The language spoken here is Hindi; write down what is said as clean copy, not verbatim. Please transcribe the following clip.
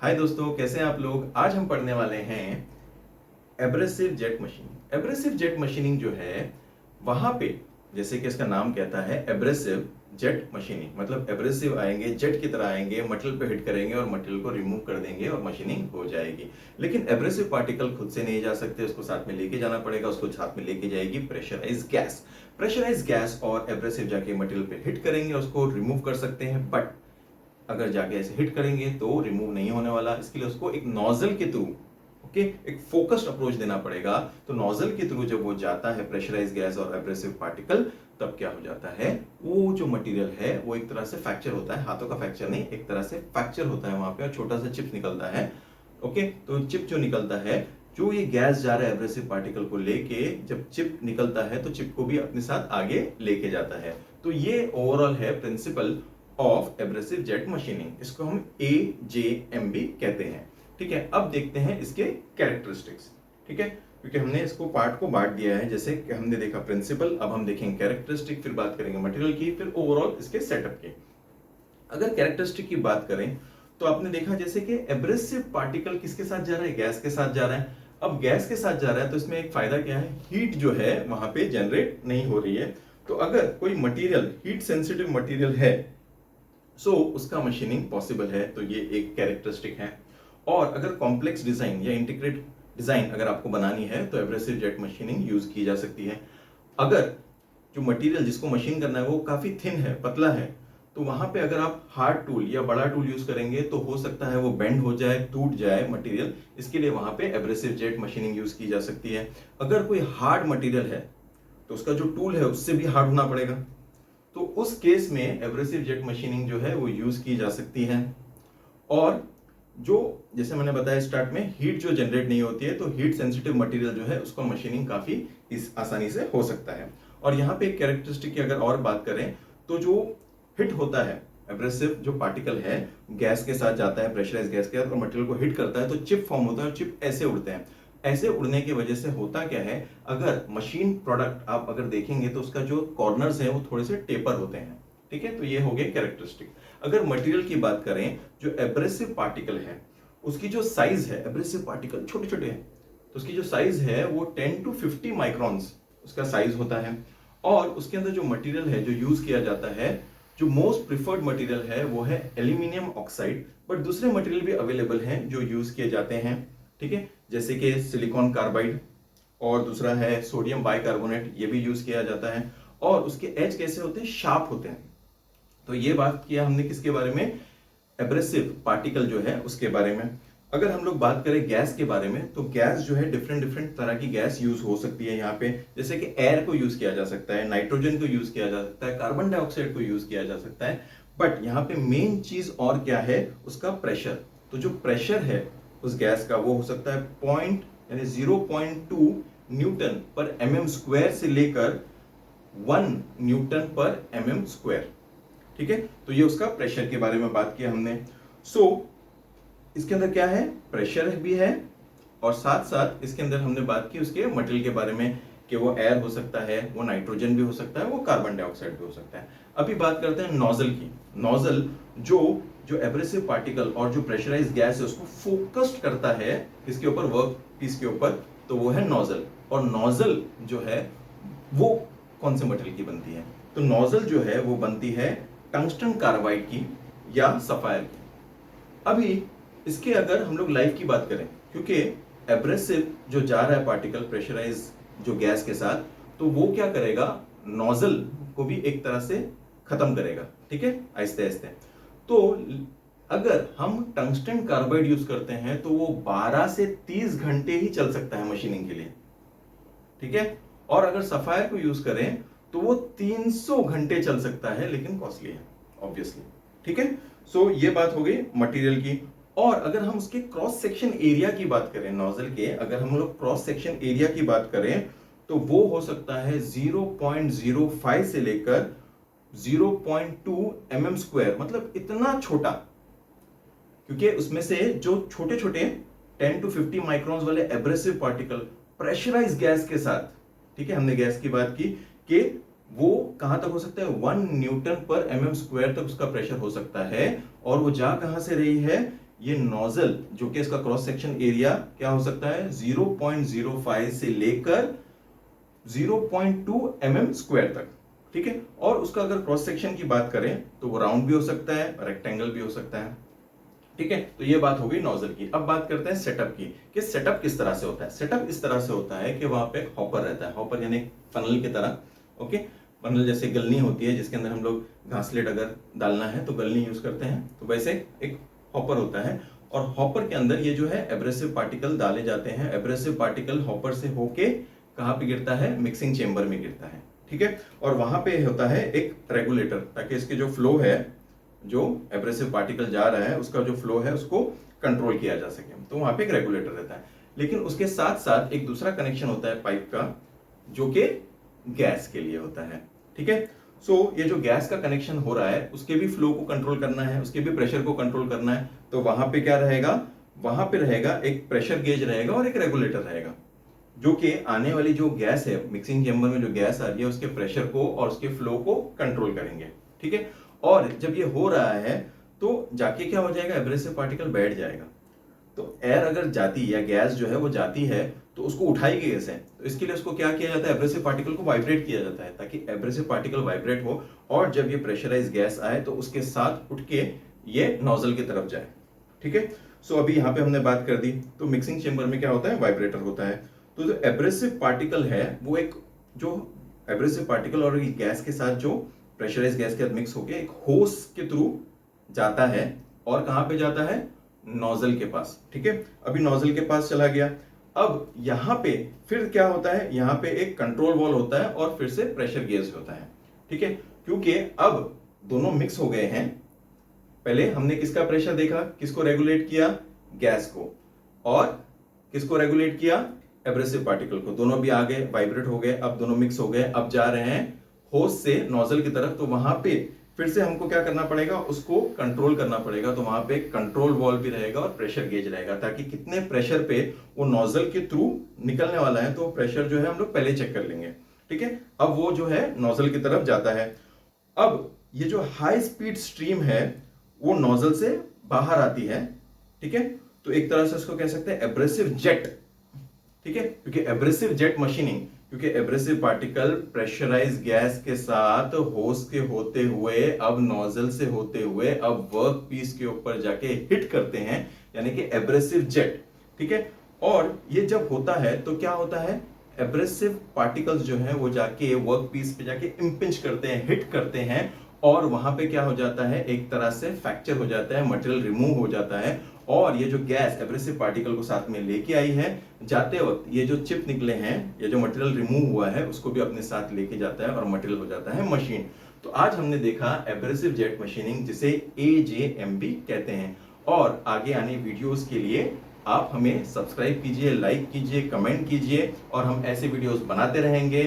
हाय दोस्तों, कैसे हैं आप लोग। आज हम पढ़ने वाले हैं abrasive jet machining. Abrasive jet machining जो है वहां पे, जैसे कि इसका नाम कहता है एब्रेसिव जेट मशीनिंग, मतलब एब्रेसिव आएंगे, जेट की तरह आएंगे, मटेरियल पे हिट करेंगे और मटेरियल को रिमूव कर देंगे और मशीनिंग हो जाएगी। लेकिन एब्रेसिव पार्टिकल खुद से नहीं जा सकते, उसको साथ में लेके जाना पड़ेगा। उसको साथ में लेके जाएगी प्रेशराइज गैस। प्रेशराइज गैस और एब्रेसिव जाके मटेरियल पे हिट करेंगे, उसको रिमूव कर सकते हैं, बट अगर जाके ऐसे हिट करेंगे तो रिमूव नहीं होने वाला। इसके लिए उसको एक नोजल के थ्रू, ओके, एक फोकस्ड अप्रोच देना पड़ेगा। तो नोजल के थ्रू जब वो जाता है प्रेशराइज गैस और एब्रेसिव पार्टिकल, तब क्या हो जाता है, वो जो मटेरियल है वो एक तरह से फ्रैक्चर होता है। हाथों का फ्रैक्चर नहीं, एक तरह से फ्रैक्चर होता है वहां पे, और छोटा सा चिप निकलता है। ओके, तो चिप जो निकलता है, जो ये गैस जा रहा है एब्रेसिव पार्टिकल को लेके, जब चिप निकलता है तो चिप को भी अपने साथ आगे लेके जाता है। तो ये ओवरऑल है principle of abrasive jet machining. इसको हम AJM भी कहते हैं। ठीक है, अब देखते हैं इसके कैरेक्टरिस्टिक्स। ठीक है, क्योंकि हमने इसको पार्ट को बांट दिया है, जैसे कि हमने देखा प्रिंसिपल, अब हम देखेंगे कैरेक्टरिस्टिक, फिर बात करेंगे मटेरियल की, फिर ओवरऑल इसके सेटअप की। अगर कैरेक्टरिस्टिक की बात करें तो आपने देखा जैसे कि एब्रेसिव पार्टिकल किसके साथ जा रहा है, गैस के साथ जा रहा है। अब गैस के साथ जा रहा है तो इसमें एक फायदा क्या है, हीट जो है वहां पे जनरेट नहीं हो रही है। तो अगर कोई मटेरियल हीट सेंसिटिव मटेरियल है, उसका मशीनिंग पॉसिबल है, तो ये एक कैरेक्टरिस्टिक है। और अगर कॉम्प्लेक्स डिजाइन या इंटीग्रेट डिजाइन अगर आपको बनानी है तो एब्रेसिव जेट मशीनिंग यूज की जा सकती है। अगर जो मटेरियल जिसको मशीन करना है वो काफी थिन है, पतला है, तो वहां पे अगर आप हार्ड टूल या बड़ा टूल यूज करेंगे तो हो सकता है वो बेंड हो जाए, टूट जाए मटेरियल। इसके लिए वहां पे एब्रेसिव जेट मशीनिंग यूज की जा सकती है। अगर कोई हार्ड मटेरियल है तो उसका जो टूल है उससे भी हार्ड होना पड़ेगा, तो उस केस में एब्रेसिव जेट मशीनिंग जो है वो यूज की जा सकती है। और जो जैसे मैंने बताया स्टार्ट में, हीट जो जनरेट नहीं होती है, तो हीट सेंसिटिव मटेरियल जो है उसका मशीनिंग काफी आसानी से हो सकता है। और यहाँ पे एक कैरेक्टरिस्टिक की अगर और बात करें तो जो हिट होता है, एब्रेसिव जो पार्टिकल है गैस के साथ जाता है, प्रेशराइज गैस के साथ, और मटेरियल को हिट करता है तो चिप फॉर्म होता है, और चिप ऐसे उड़ते हैं। ऐसे उड़ने की वजह से होता क्या है, अगर मशीन प्रोडक्ट आप अगर देखेंगे तो उसका जो कॉर्नर्स है वो थोड़े से टेपर होते हैं। ठीक है, तो ये हो गए कैरेक्टरिस्टिक। अगर मटेरियल की बात करें, जो एब्रेसिव पार्टिकल है उसकी जो साइज है, एब्रेसिव पार्टिकल छोटे छोटे हैं, तो उसकी जो साइज है वो 10 to 50 माइक्रॉन्स उसका साइज होता है। और उसके अंदर जो मटेरियल है जो यूज किया जाता है, जो मोस्ट प्रिफर्ड मटेरियल है वो है एल्यूमिनियम ऑक्साइड, बट दूसरे मटेरियल भी अवेलेबल हैं जो यूज किए जाते हैं। ठीक है, जैसे कि सिलिकॉन कार्बाइड, और दूसरा है सोडियम बाइकार्बोनेट, ये भी यूज किया जाता है। और उसके एज कैसे होते हैं, शार्प होते हैं। तो ये बात किया हमने किसके बारे में, एब्रेसिव पार्टिकल जो है उसके बारे में। अगर हम लोग बात करें गैस के बारे में, तो गैस जो है डिफरेंट डिफरेंट तरह की गैस यूज हो सकती है यहाँ पे। जैसे कि एयर को यूज किया जा सकता है, नाइट्रोजन को यूज किया जा सकता है, कार्बन डाइऑक्साइड को यूज किया जा सकता है। बट यहाँ पे मेन चीज और क्या है, उसका प्रेशर। तो जो प्रेशर है उस गैस का वो हो सकता है पॉइंट यानी 0.2 न्यूटन पर mm स्क्वायर से लेकर 1 न्यूटन पर mm स्क्वायर। ठीक है, तो ये उसका प्रेशर के बारे में बात किया हमने। इसके अंदर क्या है, प्रेशर भी है, और साथ साथ इसके अंदर हमने बात की उसके मटेरियल के बारे में कि वो एयर हो सकता है, वो नाइट्रोजन भी हो सकता है, वो कार्बन डाइऑक्साइड भी हो सकता है। अभी बात करते हैं नोजल की। नोजल जो जो एब्रेसिव पार्टिकल और जो प्रेशराइज गैस है उसको फोकस्ड करता है किसके ऊपर, वर्क पीस के ऊपर, तो वो है नोजल। और नोजल जो है वो कौन से मटेरियल की बनती है, तो नोजल जो है वो बनती है टंगस्टन कार्बाइड की या सफायर की। अभी इसके अगर हम लोग लाइफ की बात करें, क्योंकि एब्रेसिव जो जा रहा है पार्टिकल प्रेशराइज जो गैस के साथ, तो वो क्या करेगा, नोजल को भी एक तरह से खत्म करेगा। ठीक है, आहिस्ते आहिस्ते। तो अगर हम टंगस्टन कार्बाइड यूज करते हैं तो वो 12 से 30 घंटे ही चल सकता है मशीनिंग के लिए। ठीक है, और अगर सफायर को यूज करें तो वो 300 घंटे चल सकता है, लेकिन कॉस्टली है ऑब्वियसली। ठीक है, ये बात हो गई मटेरियल की। और अगर हम उसके क्रॉस सेक्शन एरिया की बात करें, नोजल के अगर हम लोग क्रॉस सेक्शन एरिया की बात करें तो वो हो सकता है 0.05 से लेकर 0.2 mm स्क्वायर, मतलब इतना छोटा। क्योंकि उसमें से जो छोटे छोटे 10 to 50 माइक्रॉन्स वाले एब्रेसिव पार्टिकल प्रेशराइज गैस के साथ, ठीक है, हमने गैस की बात की कि वो कहां तक हो सकता है, 1 न्यूटन पर mm स्क्वायर तक उसका प्रेशर हो सकता है। और वो जा कहां से रही है, ये नोजल जो कि इसका क्रॉस सेक्शन एरिया क्या हो सकता है 0.05 से लेकर 0.2 mm² तक, ठीक है। और उसका अगर क्रॉस सेक्शन की बात करें तो वो राउंड भी हो सकता है, रेक्टेंगल भी हो सकता है, ठीक है। तो ये बात हो गई नोजल की। अब बात करते हैं सेटअप की कि सेटअप किस तरह से होता है। सेटअप इस तरह से होता है कि वहां पे एक हॉपर रहता है, हॉपर यानी फनल की तरह, ओके। फनल जैसे गलनी होती है जिसके अंदर हम लोग घासलेट अगर डालना है तो गलनी यूज करते हैं, तो वैसे एक हॉपर होता है और हॉपर के अंदर ये जो है एब्रेसिव पार्टिकल डाले जाते हैं। एब्रेसिव पार्टिकल हॉपर से होके कहाँ पे गिरता है, मिक्सिंग चेंबर में गिरता है, ठीक है। और वहां पे होता है एक रेगुलेटर, ताकि इसके जो फ्लो है, जो एब्रेसिव पार्टिकल जा रहा है उसका जो फ्लो है उसको कंट्रोल किया जा सके, तो वहां पे एक रेगुलेटर रहता है। लेकिन उसके साथ साथ एक दूसरा कनेक्शन होता है पाइप का, जो कि गैस के लिए होता है, ठीक है। सो ये जो गैस का कनेक्शन हो रहा है उसके भी फ्लो को कंट्रोल करना है, उसके भी प्रेशर को कंट्रोल करना है, तो वहां पे क्या रहेगा, वहां पे रहेगा एक प्रेशर गेज रहेगा और एक रेगुलेटर रहेगा, जो कि आने वाली जो गैस है मिक्सिंग चेंबर में, जो गैस आ रही है उसके प्रेशर को और उसके फ्लो को कंट्रोल करेंगे, ठीक है। और जब ये हो रहा है तो जाके क्या हो जाएगा, एब्रेसिव पार्टिकल बैठ जाएगा। तो एयर अगर जाती या गैस जो है वो जाती है तो उसको उठाएगी कैसे, तो इसके लिए उसको क्या किया जाता है, एब्रेसिव पार्टिकल को वाइब्रेट किया जाता है, ताकि एब्रेसिव पार्टिकल वाइब्रेट हो और जब ये प्रेशराइज गैस आए तो उसके साथ उठ के ये नोजल की तरफ जाए, ठीक है। सो अभी यहाँ पे हमने बात कर दी, तो मिक्सिंग चेंबर में क्या होता है, वाइब्रेटर होता है। तो जो एब्रेसिव पार्टिकल है वो एक, जो एब्रेसिव पार्टिकल और गैस के साथ जो प्रेशराइज गैस के साथ मिक्स होकर एक होस के थ्रू जाता है, और कहां पे जाता है, नोजल के पास, ठीक है। अभी नोजल के पास चला गया। अब यहां पे फिर क्या होता है, यहां पे एक कंट्रोल वॉल्व होता है और फिर से प्रेशर गेज होता है, ठीक है। क्योंकि अब दोनों मिक्स हो गए हैं, पहले हमने किसका प्रेशर देखा, किसको रेगुलेट किया, गैस को, और किसको रेगुलेट किया, एब्रेसिव पार्टिकल को। दोनों भी आ गए, वाइब्रेट हो गए, अब दोनों मिक्स हो गए, अब जा रहे हैं होस से नोजल की तरफ। तो वहां पे फिर से हमको क्या करना पड़ेगा, उसको कंट्रोल करना पड़ेगा। तो वहां पे कंट्रोल वॉल्व भी रहेगा और प्रेशर गेज रहेगा, ताकि कितने प्रेशर पे वो नोजल के थ्रू निकलने वाला है, तो प्रेशर जो है हम लोग पहले चेक कर लेंगे, ठीक है। अब वो जो है नोजल की तरफ जाता है। अब ये जो हाई स्पीड स्ट्रीम है वो नोजल से बाहर आती है, ठीक है। तो एक तरह से उसको कह सकते हैं एब्रेसिव जेट, ठीक है। क्योंकि एब्रेसिव जेट मशीनिंग, क्योंकि एब्रेसिव पार्टिकल प्रेशराइज गैस के साथ होस के होते हुए, अब नोजल से होते हुए, अब वर्क पीस के ऊपर जाके हिट करते हैं, यानी कि एब्रेसिव जेट, ठीक है। और ये जब होता है तो क्या होता है, एब्रेसिव पार्टिकल्स जो है वो जाके वर्क पीस पे जाके इंपिंच करते हैं, हिट करते हैं, और वहां पे क्या हो जाता है, एक तरह से फ्रैक्चर हो जाता है, मटेरियल रिमूव हो जाता है। और ये जो गैस एब्रेसिव पार्टिकल को साथ में लेके आई है, जाते वक्त ये जो चिप निकले हैं, ये जो मटेरियल रिमूव हुआ है उसको भी अपने साथ लेके जाता है और मटेरियल हो जाता है मशीन। तो आज हमने देखा एब्रेसिव जेट मशीनिंग, जिसे AJMB कहते हैं। और आगे आने वीडियोस के लिए आप हमें सब्सक्राइब कीजिए, लाइक कीजिए, कमेंट कीजिए, और हम ऐसे वीडियोस बनाते रहेंगे।